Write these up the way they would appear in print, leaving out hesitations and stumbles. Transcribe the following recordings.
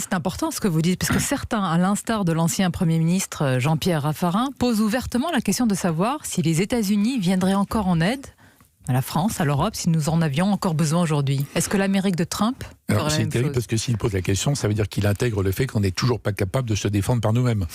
C'est important ce que vous dites, parce que certains, à l'instar de l'ancien Premier ministre Jean-Pierre Raffarin, posent ouvertement la question de savoir si les États-Unis viendraient encore en aide à la France, à l'Europe, si nous en avions encore besoin aujourd'hui. Est-ce que l'Amérique de Trump ferait la C'est même terrible chose? parce que s'il pose la question, ça veut dire qu'il intègre le fait qu'on n'est toujours pas capable de se défendre par nous-mêmes.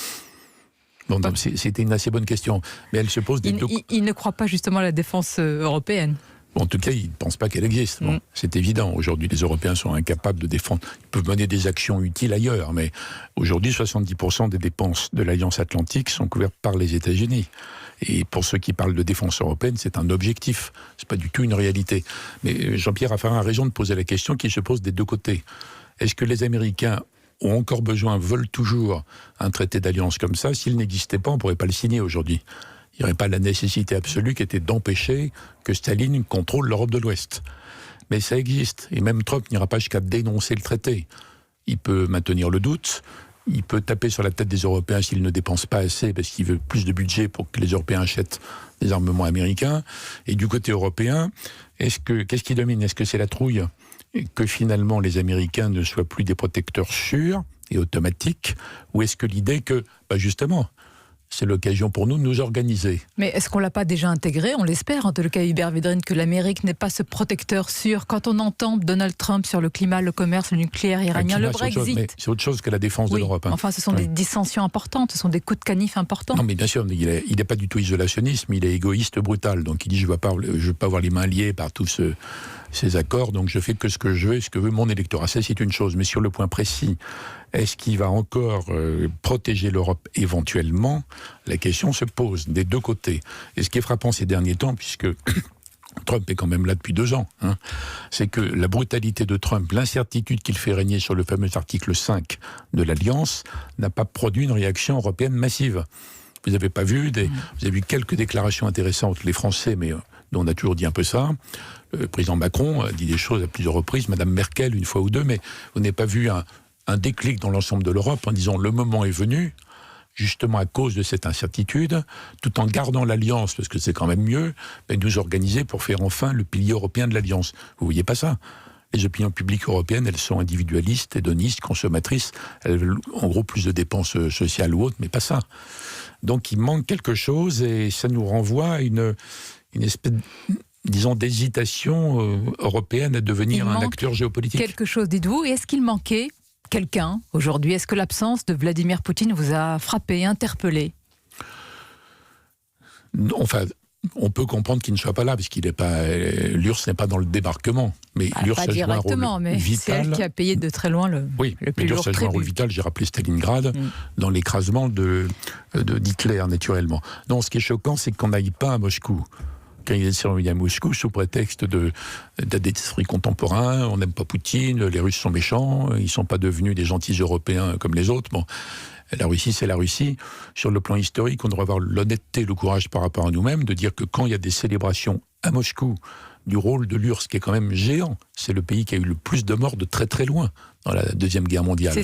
Bon, donc c'était une assez bonne question, mais elle se pose des deux... Il ne croit pas justement à la défense européenne. Bon, en tout cas, ils ne pensent pas qu'elle existe. Bon, c'est évident. Aujourd'hui, les Européens sont incapables de défendre. Ils peuvent mener des actions utiles ailleurs, mais aujourd'hui, 70% des dépenses de l'Alliance Atlantique sont couvertes par les États-Unis. Et pour ceux qui parlent de défense européenne, c'est un objectif. C'est pas du tout une réalité. Mais Jean-Pierre Raffarin a raison de poser la question qui se pose des deux côtés. Est-ce que les Américains ont encore besoin, veulent toujours un traité d'alliance comme ça? S'il n'existait pas, on ne pourrait pas le signer aujourd'hui. Il n'y aurait pas la nécessité absolue qui était d'empêcher que Staline contrôle l'Europe de l'Ouest. Mais ça existe. Et même Trump n'ira pas jusqu'à dénoncer le traité. Il peut maintenir le doute. Il peut taper sur la tête des Européens s'ils ne dépensent pas assez parce qu'il veut plus de budget pour que les Européens achètent des armements américains. Et du côté européen, qu'est-ce qui domine? Est-ce que c'est la trouille? Que finalement les Américains ne soient plus des protecteurs sûrs et automatiques? Ou est-ce que l'idée que, justement, c'est l'occasion pour nous de nous organiser. Mais est-ce qu'on ne l'a pas déjà intégré? On l'espère, en tout cas, Hubert Védrine, que l'Amérique n'est pas ce protecteur sûr. Quand on entend Donald Trump sur le climat, le commerce, le nucléaire iranien, le Brexit... C'est autre chose que la défense de l'Europe. Enfin, ce sont des dissensions importantes, ce sont des coups de canif importants. Non, mais bien sûr, il n'est pas du tout isolationniste, mais il est égoïste, brutal. Donc il dit, je ne veux pas avoir les mains liées par tous ces accords, donc je fais que ce que je veux et ce que veut mon électorat. Ça, c'est une chose. Mais sur le point précis, est-ce qu'il va encore protéger l'Europe éventuellement? La question se pose des deux côtés. Et ce qui est frappant ces derniers temps, puisque Trump est quand même là depuis 2 ans, c'est que la brutalité de Trump, l'incertitude qu'il fait régner sur le fameux article 5 de l'Alliance, n'a pas produit une réaction européenne massive. Vous n'avez pas vu, vous avez vu quelques déclarations intéressantes, les Français, mais dont on a toujours dit un peu ça. Le président Macron a dit des choses à plusieurs reprises, Madame Merkel une fois ou deux, mais vous n'avez pas vu un déclic dans l'ensemble de l'Europe en disant le moment est venu, justement à cause de cette incertitude, tout en gardant l'alliance, parce que c'est quand même mieux, de nous organiser pour faire enfin le pilier européen de l'alliance. Vous voyez pas ça? Les opinions publiques européennes, elles sont individualistes, hédonistes, consommatrices, elles veulent en gros plus de dépenses sociales ou autres, mais pas ça. Donc il manque quelque chose et ça nous renvoie à une espèce, disons, d'hésitation européenne à devenir un acteur géopolitique. Quelque chose, dites-vous, et est-ce qu'il manquait quelqu'un aujourd'hui? Est-ce que l'absence de Vladimir Poutine vous a frappé, interpellé? Enfin, on peut comprendre qu'il ne soit pas là, parce qu'il n'est pas, l'URSS n'est pas dans le débarquement. Mais l'URSS pas directement, mais c'est elle qui a payé de très loin le plus lourd tribut. L'URSS a joué un rôle vital, j'ai rappelé Stalingrad, dans l'écrasement d'Hitler, naturellement. Non, ce qui est choquant, c'est qu'on n'aille pas à Moscou. Quand il est envoyé à Moscou, sous prétexte d'esprit contemporain, on n'aime pas Poutine, les Russes sont méchants, ils ne sont pas devenus des gentils Européens comme les autres. Bon, la Russie, c'est la Russie. Sur le plan historique, on devrait avoir l'honnêteté, le courage par rapport à nous-mêmes, de dire que quand il y a des célébrations à Moscou du rôle de l'URSS, qui est quand même géant, c'est le pays qui a eu le plus de morts de très très loin dans la Deuxième Guerre mondiale.